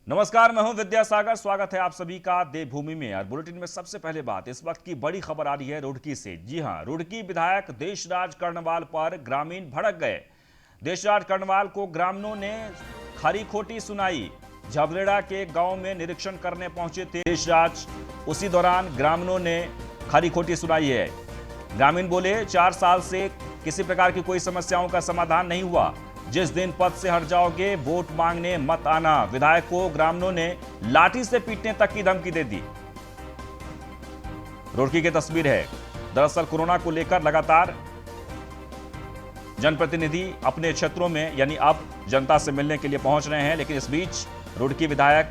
नमस्कार, मैं हूं विद्यासागर। स्वागत है आप सभी का देवभूमि में। और बुलेटिन में सबसे पहले बात इस वक्त की बड़ी खबर आ रही है रुड़की से। जी हां, रुड़की विधायक देशराज कर्णवाल पर ग्रामीण भड़क गए। देशराज कर्णवाल को ग्रामीणों ने खरी खोटी सुनाई। झबरेड़ा के गांव में निरीक्षण करने पहुंचे थे देशराज, उसी दौरान ग्रामीणों ने खरी खोटी सुनाई है। ग्रामीण बोले 4 साल से किसी प्रकार की कोई समस्याओं का समाधान नहीं हुआ। जिस दिन पद से हट जाओगे वोट मांगने मत आना। विधायक को ग्रामीणों ने लाठी से पीटने तक की धमकी दे दी। रुड़की की तस्वीर है। दरअसल कोरोना को लेकर लगातार जनप्रतिनिधि अपने क्षेत्रों में यानी अब जनता से मिलने के लिए पहुंच रहे हैं, लेकिन इस बीच रुड़की विधायक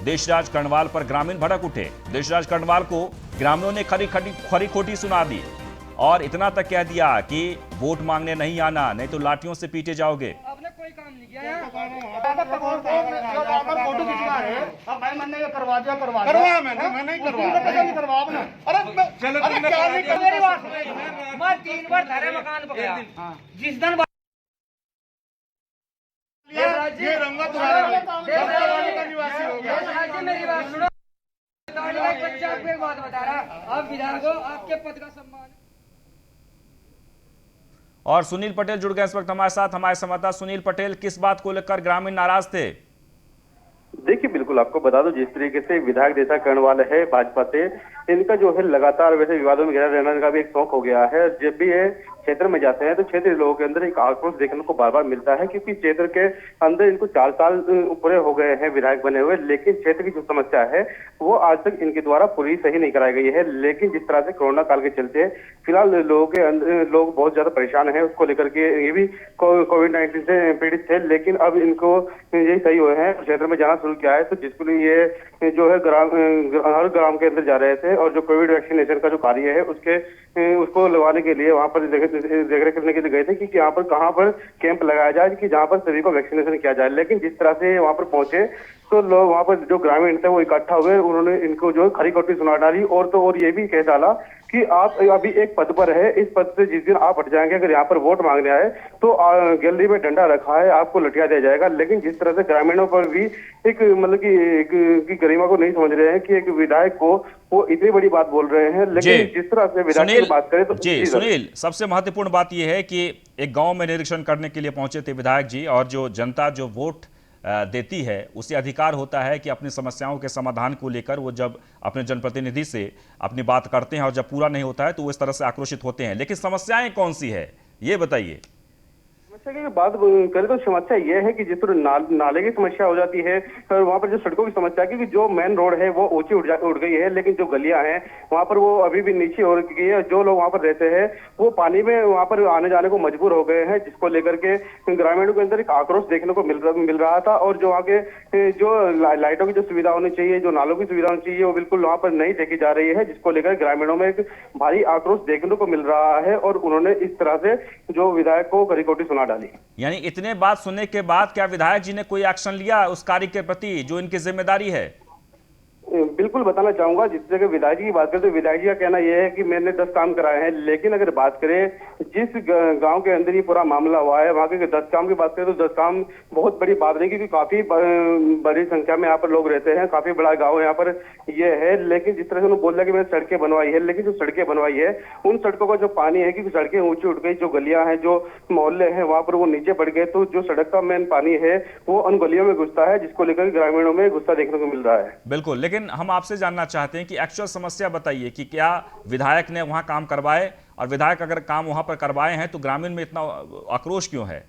देशराज कर्णवाल पर ग्रामीण भड़क उठे। देशराज कर्णवाल को ग्रामीणों ने खरी खोटी सुना दी और इतना तक कह दिया कि वोट मांगने नहीं आना, नहीं तो लाठियों से पीटे जाओगे। आपने कोई काम नहीं किया है। फोटो खिंचवा रहे हैं। अब भाई मैंने करवा दिया, करवा मैंने नहीं करवा अपना। अरे क्या नहीं कर मेरी बात। मैं 3 बार धारे मकान पे गया। जिस दिन ये रंगा तुम्हारे का निवासी हो गया। मेरी बात सुनो। बच्चा आपको एक बात बता रहा, आप विधायक हो, आपके पद का सम्मान। और सुनील पटेल जुड़ गए इस वक्त हमारे साथ। हमारे संवाददाता सुनील पटेल, किस बात को लेकर ग्रामीण नाराज थे? देखिए, बिल्कुल आपको बता दो, जिस तरीके से विधायक देशराज कर्णवाल है भाजपा से, इनका जो है लगातार वैसे विवादों में घिरा रहने का भी एक शौक हो गया है। जब भी ये क्षेत्र में जाते हैं तो क्षेत्रीय लोगों के अंदर एक आक्रोश देखने को बार बार मिलता है, क्योंकि क्षेत्र के अंदर इनको 4 साल पूरे हो गए हैं विधायक बने हुए, लेकिन क्षेत्र की जो समस्या है वो आज तक इनके द्वारा पूरी सही नहीं कराई गई है। लेकिन जिस तरह से कोरोना काल के चलते फिलहाल लोग बहुत ज्यादा परेशान है, उसको लेकर के ये भी कोविड-19 से पीड़ित थे, लेकिन अब इनको यही सही हुए हैं, क्षेत्र में जाना शुरू किया है। तो जिसके लिए ये जो है हर ग्राम के अंदर जा रहे थे और जो कोविड वैक्सीनेशन का जो कार्य है उसको लगवाने के लिए वहां पर देख करने के लिए गए थे कि यहाँ पर कहाँ पर कैंप लगाया जाए कि जहाँ पर सभी को वैक्सीनेशन किया जाए। लेकिन जिस तरह से वहां पर पहुंचे तो लोग वहां पर जो ग्रामीण थे वो इकट्ठा हुए, उन्होंने इनको जो है खरी खोटी सुना डाली और ये भी कह डाला कि आप अभी एक पद पर है, इस पद से जिस दिन आप हट जाएंगे, अगर यहाँ पर वोट मांगने आए तो गैलरी में डंडा रखा है, आपको लठिया दिया जाएगा। लेकिन जिस तरह से ग्रामीणों पर भी एक मतलब की गरिमा को नहीं समझ रहे हैं कि एक विधायक को वो इतनी बड़ी बात बोल रहे हैं, लेकिन जिस तरह से विधायक की बात करें तो जी सुनील, सबसे महत्वपूर्ण बात यह है कि एक गांव में निरीक्षण करने के लिए पहुंचे थे विधायक जी, और जो जनता जो वोट देती है उसे अधिकार होता है कि अपनी समस्याओं के समाधान को लेकर वो जब अपने जनप्रतिनिधि से अपनी बात करते हैं और जब पूरा नहीं होता है तो वो इस तरह से आक्रोशित होते हैं। लेकिन समस्याएं कौन सी है ये बताइए। समस्या की बात करें तो समस्या ये है कि जिस तरह नाले की समस्या हो जाती है और वहाँ पर जो सड़कों की समस्या है, क्योंकि जो मेन रोड है वो ऊंची उठ गई है, लेकिन जो गलियां हैं वहाँ पर वो अभी भी नीचे हो गई है। जो लोग वहाँ पर रहते हैं वो पानी में वहाँ पर आने जाने को मजबूर हो गए हैं, जिसको लेकर के ग्रामीणों के अंदर एक आक्रोश देखने को मिल रहा था। और जो वहाँ के जो लाइटों की जो सुविधा होनी चाहिए, जो नालों की सुविधा होनी चाहिए, वो बिल्कुल वहाँ पर नहीं देखी जा रही है, जिसको लेकर ग्रामीणों में एक भारी आक्रोश देखने को मिल रहा है। और उन्होंने इस तरह से जो विधायक को खरी खोटी सुना डाली। यानी इतने बात सुनने के बाद क्या विधायक जी ने कोई एक्शन लिया उस कार्य के प्रति जो इनकी जिम्मेदारी है? बिल्कुल बताना चाहूंगा, जिस जगह विधायक जी की बात करें तो विधायक जी का कहना यह है कि मैंने 10 काम कराए हैं। लेकिन अगर बात करें जिस गांव के अंदर ये पूरा मामला हुआ है वहां के 10 काम की बात करें तो 10 काम बहुत बड़ी बात नहीं, क्योंकि काफी बड़ी संख्या में यहाँ पर लोग रहते हैं, काफी बड़ा गाँव यहाँ पर ये है। लेकिन जिस तरह से उन्होंने बोला कि मैंने सड़कें बनवाई है, लेकिन जो सड़कें बनवाई है उन सड़कों का जो पानी है, क्योंकि सड़कें ऊंची उठ गई, जो गलियां हैं, जो मोहल्ले हैं वहां पर वो नीचे बढ़ गए, तो जो सड़क का मेन पानी है वो उन गलियों में घुसता है, जिसको लेकर ग्रामीणों में गुस्सा देखने को मिल रहा है। बिल्कुल, लेकिन हम आपसे जानना चाहते हैं कि एक्चुअल समस्या बताइए कि क्या विधायक ने वहां काम करवाए, और विधायक अगर काम वहां पर करवाए हैं तो ग्रामीण में इतना आक्रोश क्यों है?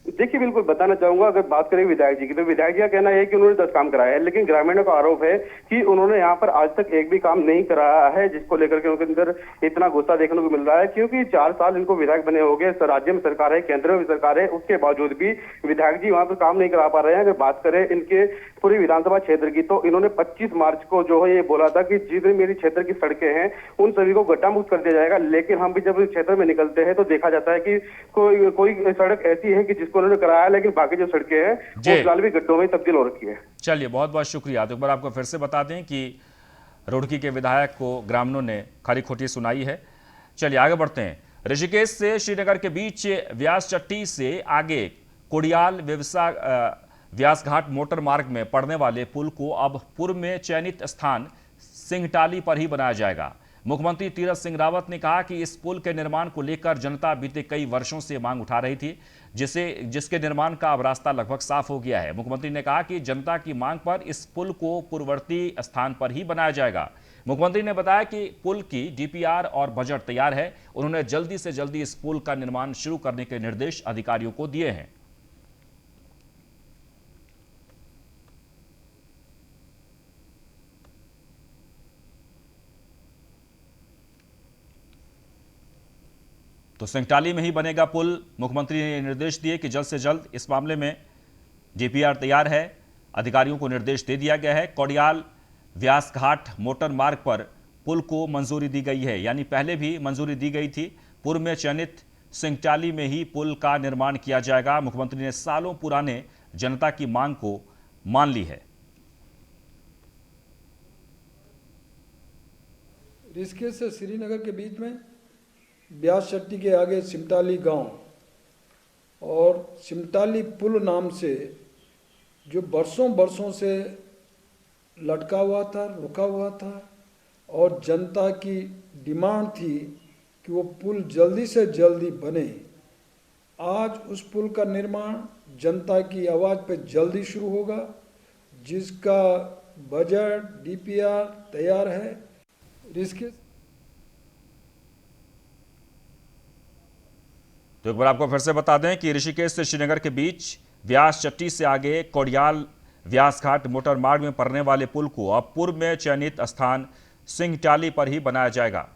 देखिए, बिल्कुल बताना चाहूंगा, अगर बात करें विधायक जी की तो विधायक जी का कहना है कि उन्होंने 10 काम कराया है, लेकिन ग्रामीणों का आरोप है कि उन्होंने यहाँ पर आज तक एक भी काम नहीं कराया है, जिसको लेकर के उनके अंदर इतना गुस्सा देखने को मिल रहा है। क्योंकि 4 साल इनको विधायक बने हो गए, राज्य में सरकार है, केंद्र में सरकार है, उसके बावजूद भी विधायक जी वहां पर काम नहीं करा पा रहे हैं। अगर बात करें इनके पूरी विधानसभा क्षेत्र की तो इन्होंने 25 मार्च को जो है ये बोला था कि जितने मेरी क्षेत्र की सड़कें हैं उन सभी को गड्ढा मुक्त कर दिया जाएगा। लेकिन हम भी जब क्षेत्र में निकलते हैं तो देखा जाता है कि कोई सड़क ऐसी है कि जिसको उन्होंने कराया, लेकिन बाकी जो सड़कें हैं वो फिलहाल भी गड्ढों में तब्दील हो रखी है। चलिए, बहुत बहुत शुक्रिया। तो एक बार आपको फिर से बता दें कि रुड़की के विधायक को ग्रामीणों ने खरी खोटी सुनाई है। चलिए आगे बढ़ते हैं। ऋषिकेश से श्रीनगर के बीच व्यास चट्टी से आगे कोड़ियाल व्यासघाट मोटर मार्ग में पड़ने वाले पुल को अब पूर्व में चयनित स्थान सिंहटाली पर ही बनाया जाएगा। मुख्यमंत्री तीरथ सिंह रावत ने कहा कि इस पुल के निर्माण को लेकर जनता बीते कई वर्षों से मांग उठा रही थी, जिसके निर्माण का अब रास्ता लगभग साफ हो गया है। मुख्यमंत्री ने कहा कि जनता की मांग पर इस पुल को पूर्ववर्ती स्थान पर ही बनाया जाएगा। मुख्यमंत्री ने बताया कि पुल की डीपीआर और बजट तैयार है। उन्होंने जल्दी से जल्दी इस पुल का निर्माण शुरू करने के निर्देश अधिकारियों को दिए हैं। तो सिंहटाली में ही बनेगा पुल। मुख्यमंत्री ने निर्देश दिए कि जल्द से जल्द इस मामले में डीपीआर तैयार है। अधिकारियों को निर्देश दे दिया गया है। कोडियाल व्यासघाट मोटर मार्ग पर पुल को मंजूरी दी गई है, यानी पहले भी मंजूरी दी गई थी। पूर्व में चयनित सिंहटाली में ही पुल का निर्माण किया जाएगा। मुख्यमंत्री ने सालों पुराने जनता की मांग को मान ली है। ऋषिकेश से श्रीनगर के बीच में ब्यास चट्टी के आगे सिमटाली गांव और सिमटाली पुल नाम से जो बरसों से लटका हुआ था, रुका हुआ था और जनता की डिमांड थी कि वो पुल जल्दी से जल्दी बने। आज उस पुल का निर्माण जनता की आवाज़ पे जल्दी शुरू होगा, जिसका बजट डीपीआर तैयार है। ऋषिकेश तो एक बार आपको फिर से बता दें कि ऋषिकेश से श्रीनगर के बीच व्यास चट्टी से आगे कोडियाल व्यासघाट मोटर मार्ग में पड़ने वाले पुल को अब पूर्व में चयनित स्थान सिंहटाली पर ही बनाया जाएगा।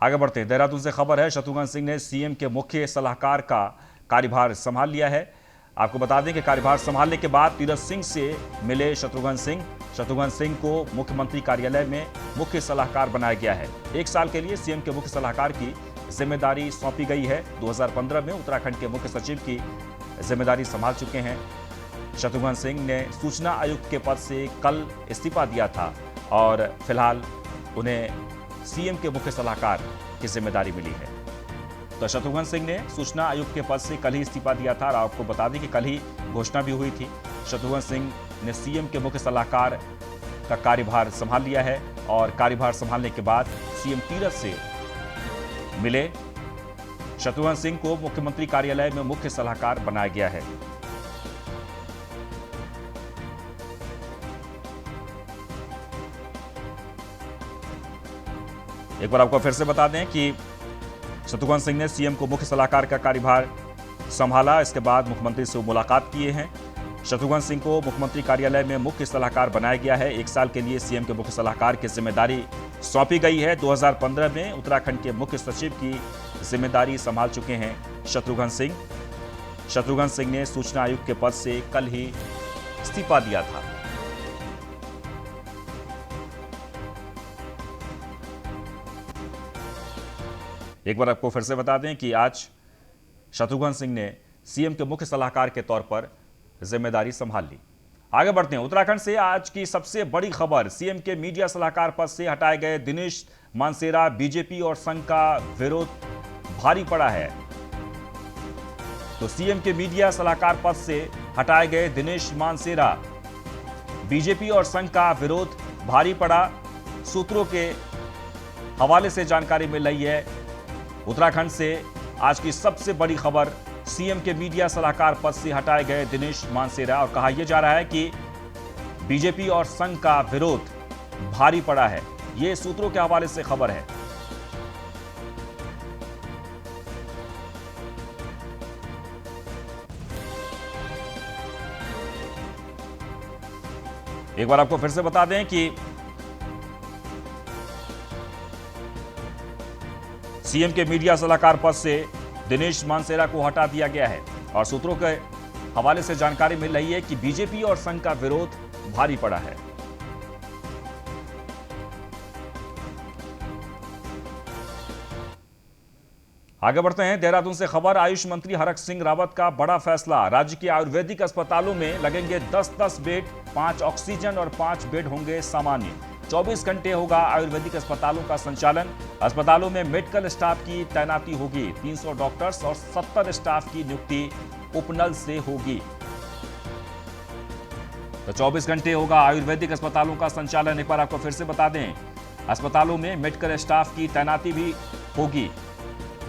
आगे बढ़ते हैं। देहरादून से खबर है, शत्रुघ्न सिंह ने सीएम के मुख्य सलाहकार का कार्यभार संभाल लिया है। आपको बता दें कि कार्यभार संभालने के बाद तीरथ सिंह से मिले शत्रुघ्न सिंह को मुख्यमंत्री कार्यालय में मुख्य सलाहकार बनाया गया है। 1 साल के लिए सीएम के मुख्य सलाहकार की जिम्मेदारी सौंपी गई है। 2015 में उत्तराखंड के मुख्य सचिव की जिम्मेदारी संभाल चुके हैं। शत्रुघ्न सिंह ने सूचना आयुक्त के पद से कल इस्तीफा दिया था और फिलहाल उन्हें सीएम के मुख्य सलाहकार की जिम्मेदारी मिली है। तो शत्रुघ्न सिंह ने सूचना आयुक्त के पद से कल ही इस्तीफा दिया था और आपको बता दें कि कल ही घोषणा भी हुई थी। शत्रुघ्न सिंह ने सीएम के मुख्य सलाहकार का कार्यभार संभाल लिया है और कार्यभार संभालने के बाद सीएम तीरथ से मिले। शत्रुघ्न सिंह को मुख्यमंत्री कार्यालय में मुख्य सलाहकार बनाया गया है। एक बार आपको फिर से बता दें कि शत्रुघ्न सिंह ने सीएम को मुख्य सलाहकार का कार्यभार संभाला। इसके बाद मुख्यमंत्री से मुलाकात किए हैं। शत्रुघ्न सिंह को मुख्यमंत्री कार्यालय में मुख्य सलाहकार बनाया गया है। 1 साल के लिए सीएम के मुख्य सलाहकार की जिम्मेदारी सौंपी गई है। 2015 में उत्तराखंड के मुख्य सचिव की जिम्मेदारी संभाल चुके हैं शत्रुघ्न सिंह। शत्रुघ्न सिंह ने सूचना आयुक्त के पद से कल ही इस्तीफा दिया था। एक बार आपको फिर से बता दें कि आज शत्रुघ्न सिंह ने सीएम के मुख्य सलाहकार के तौर पर जिम्मेदारी संभाल ली। आगे बढ़ते हैं। उत्तराखंड से आज की सबसे बड़ी खबर, सीएम के मीडिया सलाहकार पद से हटाए गए दिनेश मानसेरा। बीजेपी और संघ का विरोध भारी पड़ा है। तो सीएम के मीडिया सलाहकार पद से हटाए गए दिनेश मानसेरा, बीजेपी और संघ का विरोध भारी पड़ा। सूत्रों के हवाले से जानकारी मिल रही है। उत्तराखंड से आज की सबसे बड़ी खबर, सीएम के मीडिया सलाहकार पद से हटाए गए दिनेश मानसेरा और कहा यह जा रहा है कि बीजेपी और संघ का विरोध भारी पड़ा है। यह सूत्रों के हवाले से खबर है। एक बार आपको फिर से बता दें कि सीएम के मीडिया सलाहकार पद से दिनेश मानसेरा को हटा दिया गया है और सूत्रों के हवाले से जानकारी मिल रही है कि बीजेपी और संघ का विरोध भारी पड़ा है। आगे बढ़ते हैं। देहरादून से खबर, आयुष मंत्री हरक सिंह रावत का बड़ा फैसला। राज्य के आयुर्वेदिक अस्पतालों में लगेंगे 10-10 बेड, 5 ऑक्सीजन और 5 बेड होंगे सामान्य। 24 घंटे होगा आयुर्वेदिक अस्पतालों का संचालन। अस्पतालों में मेडिकल स्टाफ की तैनाती होगी। 300 डॉक्टर्स और 70 स्टाफ की नियुक्ति उपनल से होगी। तो 24 घंटे होगा आयुर्वेदिक अस्पतालों का संचालन। एक बार आपको फिर से बता दें, अस्पतालों में मेडिकल स्टाफ की तैनाती भी होगी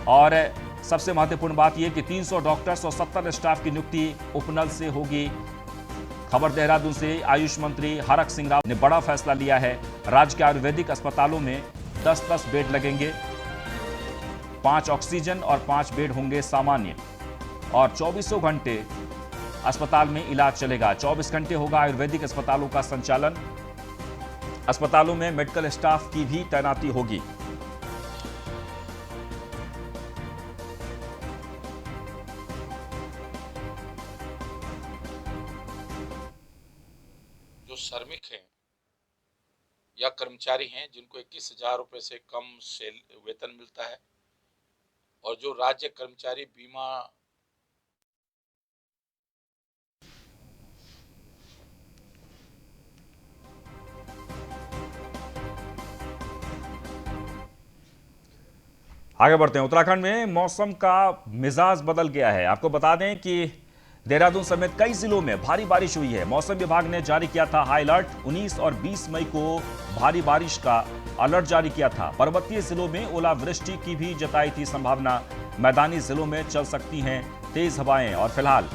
और सबसे महत्वपूर्ण बात यह कि 300 डॉक्टर्स और 70 स्टाफ की नियुक्ति उपनल से होगी। खबर देहरादून से, आयुष मंत्री हरक सिंह राव ने बड़ा फैसला लिया है। राज्य के आयुर्वेदिक अस्पतालों में 10-10 बेड लगेंगे, 5 ऑक्सीजन और 5 बेड होंगे सामान्य और 24 घंटे अस्पताल में इलाज चलेगा। 24 घंटे होगा आयुर्वेदिक अस्पतालों का संचालन। अस्पतालों में मेडिकल स्टाफ की भी तैनाती होगी। जो श्रमिक हैं या कर्मचारी हैं जिनको 21,000 रुपये से कम से वेतन मिलता है और जो राज्य कर्मचारी बीमा आगे बढ़ते हैं। उत्तराखंड में मौसम का मिजाज बदल गया है। आपको बता दें कि देहरादून समेत कई जिलों में भारी बारिश हुई है। मौसम विभाग ने जारी किया था हाई अलर्ट। 19 और 20 मई को भारी बारिश का अलर्ट जारी किया था। पर्वतीय जिलों में ओलावृष्टि की भी जताई थी संभावना। मैदानी जिलों में चल सकती हैं तेज हवाएं और फिलहाल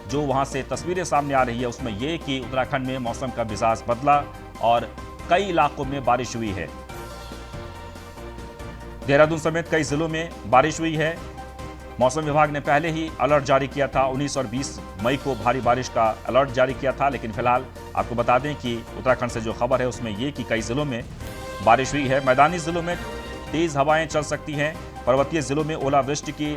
जो वहां से तस्वीरें सामने आ रही है उसमें यह कि उत्तराखंड में मौसम का मिजाज बदला और कई इलाकों में बारिश हुई है। देहरादून समेत कई जिलों में बारिश हुई है। मौसम विभाग ने पहले ही अलर्ट जारी किया था। 19 और 20 मई को भारी बारिश का अलर्ट जारी किया था, लेकिन फिलहाल आपको बता दें कि उत्तराखंड से जो खबर है उसमें यह कि कई जिलों में बारिश हुई है। मैदानी जिलों में तेज हवाएं चल सकती हैं। पर्वतीय जिलों में ओलावृष्टि की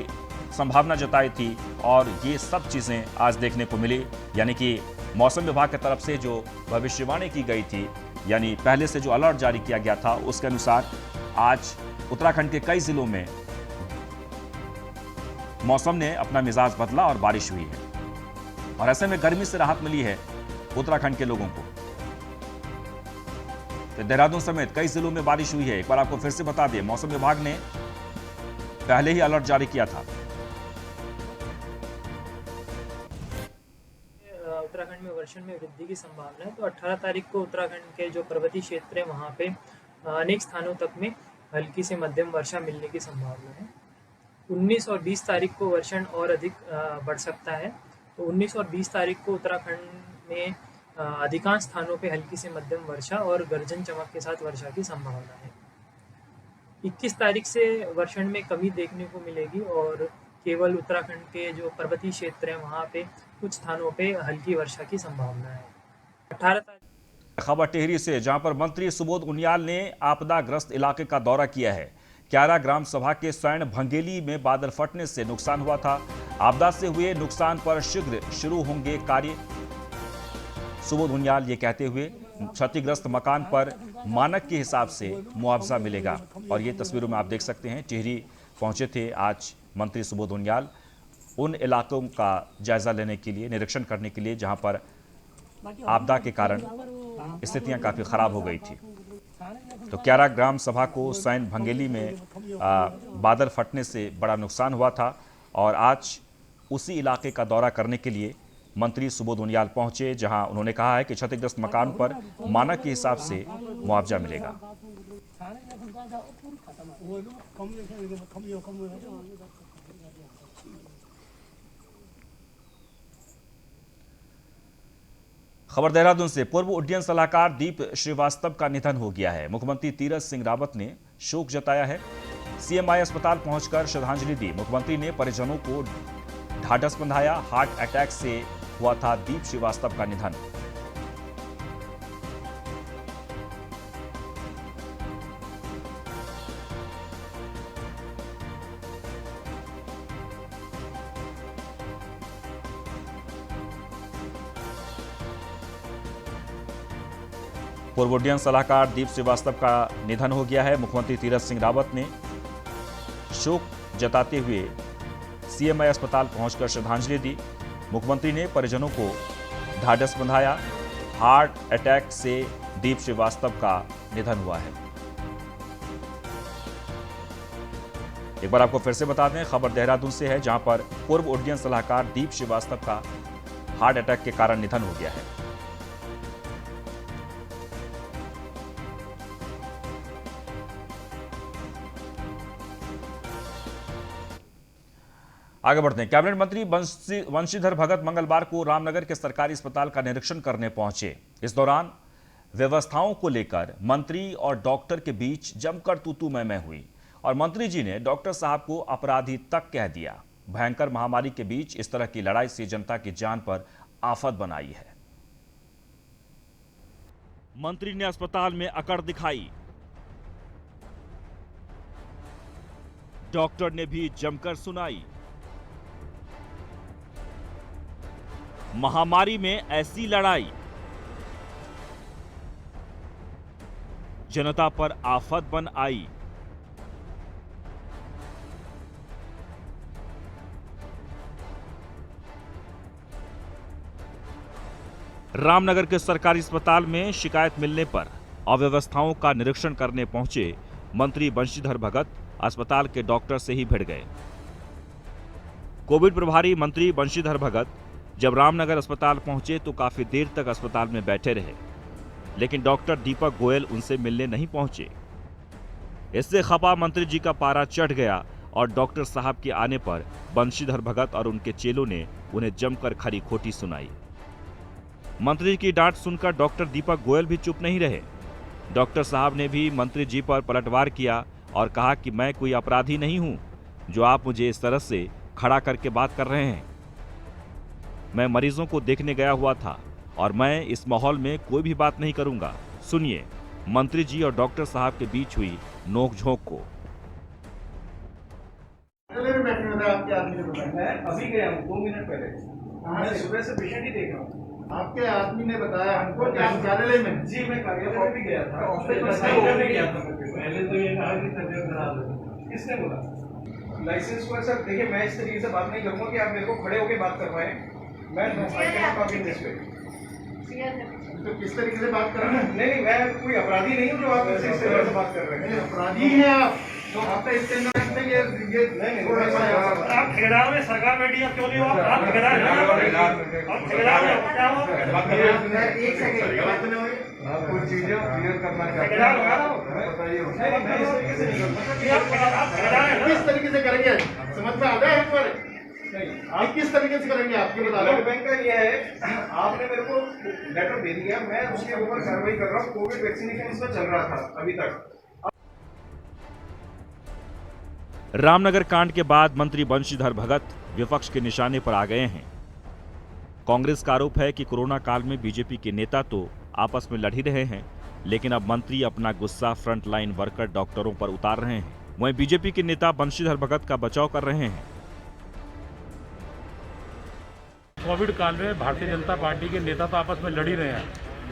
संभावना जताई थी और ये सब चीजें आज देखने को मिली। यानी कि मौसम विभाग की तरफ से जो भविष्यवाणी की गई थी, यानी पहले से जो अलर्ट जारी किया गया था, उसके अनुसार आज उत्तराखंड के कई जिलों में मौसम ने अपना मिजाज बदला और बारिश हुई है और ऐसे में गर्मी से राहत मिली है उत्तराखंड के लोगों को। तो देहरादून समेत कई जिलों में बारिश हुई है। एक बार आपको फिर से बता दें, मौसम विभाग ने पहले ही अलर्ट जारी किया था। उत्तराखंड में वर्षण में वृद्धि की संभावना है। तो 18 तारीख को उत्तराखंड के जो पर्वतीय क्षेत्र है वहाँ पे अनेक स्थानों तक में हल्की से मध्यम वर्षा मिलने की संभावना है। 19 और 20 तारीख को वर्षण और अधिक बढ़ सकता है। तो 19 और 20 तारीख को उत्तराखंड में अधिकांश स्थानों पे हल्की से मध्यम वर्षा और गर्जन चमक के साथ वर्षा की संभावना है। 21 तारीख से वर्षण में कमी देखने को मिलेगी और केवल उत्तराखंड के जो पर्वतीय क्षेत्र हैं वहाँ पे कुछ स्थानों पे हल्की वर्षा की संभावना है। 18 तारीख खबर टिहरी से, जहां पर मंत्री सुबोध उनियाल ने आपदाग्रस्त इलाके का दौरा किया है। क्यारा ग्राम सभा के स्वर्ण भंगेली में बादल फटने से नुकसान हुआ था। आपदा से हुए नुकसान पर शीघ्र शुरू होंगे कार्य। सुबोध उनियाल ये कहते हुए क्षतिग्रस्त मकान पर मानक के हिसाब से मुआवजा मिलेगा। और ये तस्वीरों में आप देख सकते हैं, टिहरी पहुंचे थे आज मंत्री सुबोध उनियाल उन इलाकों का जायजा लेने के लिए, निरीक्षण करने के लिए जहां पर आपदा के कारण स्थितियां काफी खराब हो गई थी। तो क्यारा ग्राम सभा को सैन भंगेली में बादल फटने से बड़ा नुकसान हुआ था और आज उसी इलाके का दौरा करने के लिए मंत्री सुबोध उनियाल पहुंचे, जहां उन्होंने कहा है कि क्षतिग्रस्त मकान पर मानक के हिसाब से मुआवजा मिलेगा। खबर देहरादून से, पूर्व उड्डयन सलाहकार दीप श्रीवास्तव का निधन हो गया है। मुख्यमंत्री तीरथ सिंह रावत ने शोक जताया है। सीएमआई अस्पताल पहुंचकर श्रद्धांजलि दी। मुख्यमंत्री ने परिजनों को ढाढ़स बंधाया। हार्ट अटैक से हुआ था दीप श्रीवास्तव का निधन। पूर्व उड्डयन सलाहकार दीप श्रीवास्तव का निधन हो गया है। मुख्यमंत्री तीरथ सिंह रावत ने शोक जताते हुए सीएमआई अस्पताल पहुंचकर श्रद्धांजलि दी। मुख्यमंत्री ने परिजनों को ढाढ़स बंधाया। हार्ट अटैक से दीप श्रीवास्तव का निधन हुआ है। एक बार आपको फिर से बता दें, खबर देहरादून से है, जहां पर पूर्व उड्डयन सलाहकार दीप श्रीवास्तव का हार्ट अटैक के कारण निधन हो गया है। आगे बढ़ते हैं। कैबिनेट मंत्री बंशीधर भगत मंगलवार को रामनगर के सरकारी अस्पताल का निरीक्षण करने पहुंचे। इस दौरान व्यवस्थाओं को लेकर मंत्री और डॉक्टर के बीच जमकर तू-तू मैं हुई और मंत्री जी ने डॉक्टर साहब को अपराधी तक कह दिया। भयंकर महामारी के बीच इस तरह की लड़ाई से जनता की जान पर आफत बनाई है। मंत्री ने अस्पताल में अकड़ दिखाई, डॉक्टर ने भी जमकर सुनाई। महामारी में ऐसी लड़ाई, जनता पर आफत बन आई। रामनगर के सरकारी अस्पताल में शिकायत मिलने पर अव्यवस्थाओं का निरीक्षण करने पहुंचे मंत्री बंशीधर भगत अस्पताल के डॉक्टर से ही भिड़ गए। कोविड प्रभारी मंत्री बंशीधर भगत जब रामनगर अस्पताल पहुंचे तो काफी देर तक अस्पताल में बैठे रहे, लेकिन डॉक्टर दीपक गोयल उनसे मिलने नहीं पहुंचे। इससे खपा मंत्री जी का पारा चढ़ गया और डॉक्टर साहब के आने पर बंशीधर भगत और उनके चेलों ने उन्हें जमकर खरी खोटी सुनाई। मंत्री की डांट सुनकर डॉक्टर दीपक गोयल भी चुप नहीं रहे। डॉक्टर साहब ने भी मंत्री जी पर पलटवार किया और कहा कि मैं कोई अपराधी नहीं हूं जो आप मुझे इस तरह से खड़ा करके बात कर रहे हैं। मैं मरीजों को देखने गया हुआ था और मैं इस माहौल में कोई भी बात नहीं करूंगा। सुनिए मंत्री जी और डॉक्टर साहब के बीच हुई नोकझोंक को। अभी गया हूँ 2 मिनट पहले, मैं सुबह से पेशेंट ही देख रहा हूँ। आपके आदमी ने बताया हमको कि आप कार्यालय में? जी मैं कार्यालय में भी गया था, ऑफिस में साइन करने गया था। पहले तो ये कहा कि तबीयत खराब है। किसने बोला? लाइसेंस को सर देखिए, मैं इस तरीके से बात नहीं करूंगा कि आप मेरे को खड़े होकर बात कर पाए। मैं तो किस तरीके से बात कर रहे हैं? नहीं, मैं कोई अपराधी नहीं हूँ जो आप इस तरीके से बात कर रहे हैं। अपराधी हैं आप, तो आपका इसके अंदर ये आप ठेकेदार में सरकार बैठी है, क्यों नहीं हो आप ठेकेदार हैं? आप ठेकेदार में क्या हो? एक सेकंड, आपको चीजें क्लियर करना चाहते हैं, बताइए। किस तरीके से करेंगे, समझ में आ रहा है पर आप किस तरीके से करेंगे? आपके ब्लड बैंक का ये है, आपने मेरे को लेटर दे दिया, मैं उसके ऊपर कार्रवाई कर रहा हूँ। कोविड वैक्सीनेशन इसमें चल रहा था अभी तक। रामनगर कांड के बाद मंत्री बंशीधर भगत विपक्ष के निशाने पर आ गए हैं। कांग्रेस का आरोप है कि कोरोना काल में बीजेपी के नेता तो आपस में लड़ ही रहे हैं, लेकिन अब मंत्री अपना गुस्सा फ्रंटलाइन वर्कर डॉक्टरों पर उतार रहे हैं। वहीं बीजेपी के नेता बंशीधर भगत का बचाव कर रहे हैं। कोविड काल में भारतीय जनता पार्टी के नेता तो आपस में लड़ ही रहे हैं,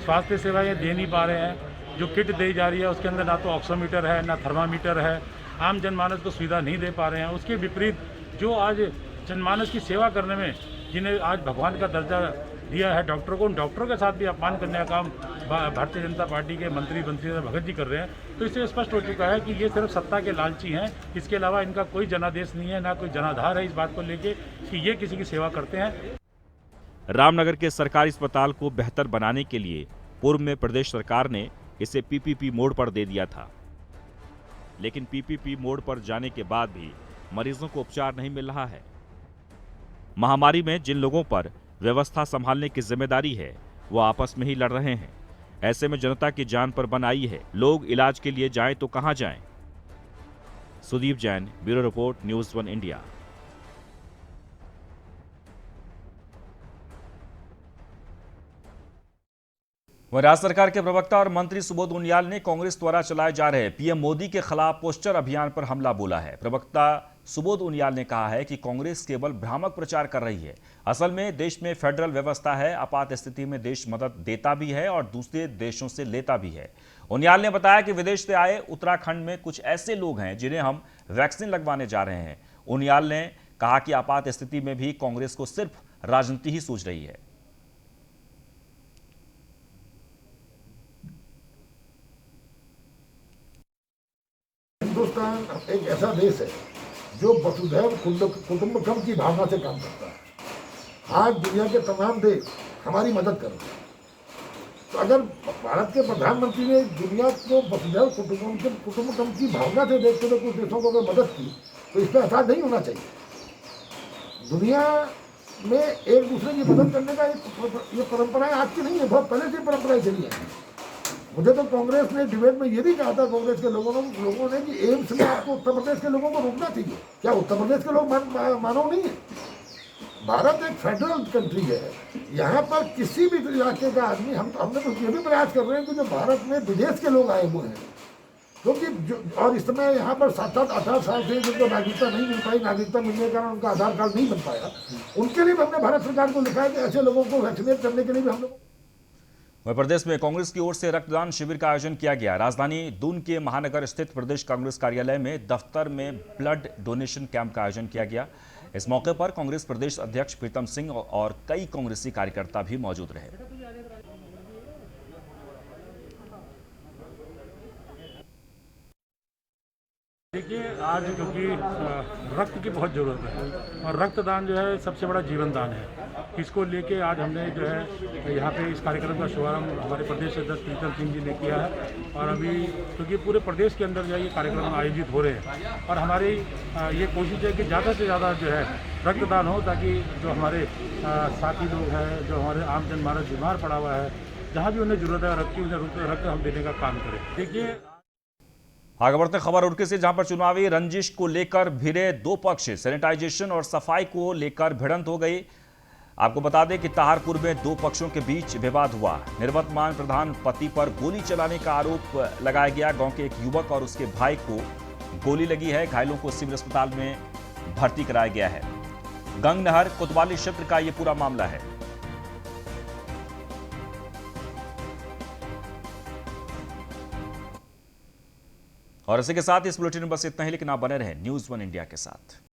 स्वास्थ्य सेवाएं दे नहीं पा रहे हैं। जो किट दी जा रही है उसके अंदर ना तो ऑक्सीमीटर है ना थर्मामीटर है, आम जनमानस को सुविधा नहीं दे पा रहे हैं। उसके विपरीत जो आज जनमानस की सेवा करने में जिन्हें आज भगवान का दर्जा दिया है डॉक्टर को, उन डॉक्टरों के साथ भी अपमान करने का काम भारतीय जनता पार्टी के मंत्री बंशीधर भगत जी कर रहे हैं। तो इससे स्पष्ट हो चुका है कि ये सिर्फ सत्ता के लालची हैं, इसके अलावा इनका कोई जनादेश नहीं है, ना कोई जनाधार है इस बात को लेके कि ये किसी की सेवा करते हैं। रामनगर के सरकारी अस्पताल को बेहतर बनाने के लिए पूर्व में प्रदेश सरकार ने इसे पीपीपी मोड पर दे दिया था, लेकिन पीपीपी मोड पर जाने के बाद भी मरीजों को उपचार नहीं मिल रहा है। महामारी में जिन लोगों पर व्यवस्था संभालने की जिम्मेदारी है वो आपस में ही लड़ रहे हैं। ऐसे में जनता की जान पर बन आई है। लोग इलाज के लिए जाएं तो कहां जाएं? Sudeep Jain, bureau report, news 1 India. राज्य सरकार के प्रवक्ता और मंत्री सुबोध उनियाल ने कांग्रेस द्वारा चलाए जा रहे पीएम मोदी के खिलाफ पोस्टर अभियान पर हमला बोला है। प्रवक्ता सुबोध उनियाल ने कहा है कि कांग्रेस केवल भ्रामक प्रचार कर रही है। असल में देश में फेडरल व्यवस्था है, आपात स्थिति में देश मदद देता भी है और दूसरे देशों से लेता भी है। उनियाल ने बताया कि विदेश से आए उत्तराखंड में कुछ ऐसे लोग हैं जिन्हें हम वैक्सीन लगवाने जा रहे हैं। उनियाल ने कहा कि आपात स्थिति में भी कांग्रेस को सिर्फ राजनीति ही सूझ रही है। हिंदुस्तान एक ऐसा देश है जो वसुधैव कुटुंबकम की भावना से काम करता है। आज दुनिया के तमाम देश हमारी मदद कर रहे हैं, तो अगर भारत के प्रधानमंत्री ने दुनिया को वसुधैव कुटुंबकम की भावना से देखते हुए कुछ देशों को अगर मदद की तो इसमें आसान नहीं होना चाहिए। दुनिया में एक दूसरे की मदद करने का ये परंपराएं आज की नहीं है, बहुत पहले से परंपराएं चली हैं। मुझे तो कांग्रेस ने डिबेट में ये भी कहा था, कांग्रेस के लोगों ने कि एम्स में आपको उत्तर प्रदेश के लोगों को रोकना चाहिए। क्या उत्तर प्रदेश के लोग मानव नहीं है? भारत एक फेडरल कंट्री है, यहाँ पर किसी भी इलाके का आदमी, हमने तो ये भी प्रयास कर रहे हैं कि जो भारत में विदेश के लोग आए हुए हैं, क्योंकि और इस समय यहाँ पर 7-8-18 साल से जिनको नागरिकता नहीं मिल पाई, नागरिकता मिलने के कारण उनका आधार कार्ड नहीं बन पाया, उनके लिए भी हमने भारत सरकार को लिखा है कि ऐसे लोगों को वैक्सीनेट करने के लिए भी हम लोग। मध्य प्रदेश में कांग्रेस की ओर से रक्तदान शिविर का आयोजन किया गया। राजधानी दून के महानगर स्थित प्रदेश कांग्रेस कार्यालय में दफ्तर में ब्लड डोनेशन कैंप का आयोजन किया गया। इस मौके पर कांग्रेस प्रदेश अध्यक्ष प्रीतम सिंह और कई कांग्रेसी कार्यकर्ता भी मौजूद रहे। देखिए, आज क्योंकि रक्त की बहुत ज़रूरत है और रक्तदान जो है सबसे बड़ा जीवन दान है। इसको लेके आज हमने जो है यहाँ पे इस कार्यक्रम का शुभारंभ हमारे प्रदेश अध्यक्ष प्रीतम सिंह जी ने किया है और अभी क्योंकि पूरे प्रदेश के अंदर जो है ये कार्यक्रम आयोजित हो रहे हैं और हमारी ये कोशिश है कि ज़्यादा से ज़्यादा जो है रक्तदान हो, ताकि जो हमारे साथी लोग हैं, जो हमारे आम जनमानस बीमार पड़ा हुआ है, जहाँ भी उन्हें ज़रूरत है रक्त की, उन्हें रक्त हम देने का काम करें। देखिए, आगे बढ़ते खबर रुड़की से, जहां पर चुनावी रंजिश को लेकर भिड़े दो पक्ष, सैनिटाइजेशन और सफाई को लेकर भिड़ंत हो गई। आपको बता दें कि ताहारपुर में दो पक्षों के बीच विवाद हुआ। निवर्तमान प्रधान पति पर गोली चलाने का आरोप लगाया गया। गांव के एक युवक और उसके भाई को गोली लगी है। घायलों को सिविल अस्पताल में भर्ती कराया गया है। गंग नहर कोतवाली क्षेत्र का यह पूरा मामला है। और इसी के साथ इस बुलेटिन में बस इतना ही, लेकिन आप बने रहें न्यूज़ 1 इंडिया के साथ।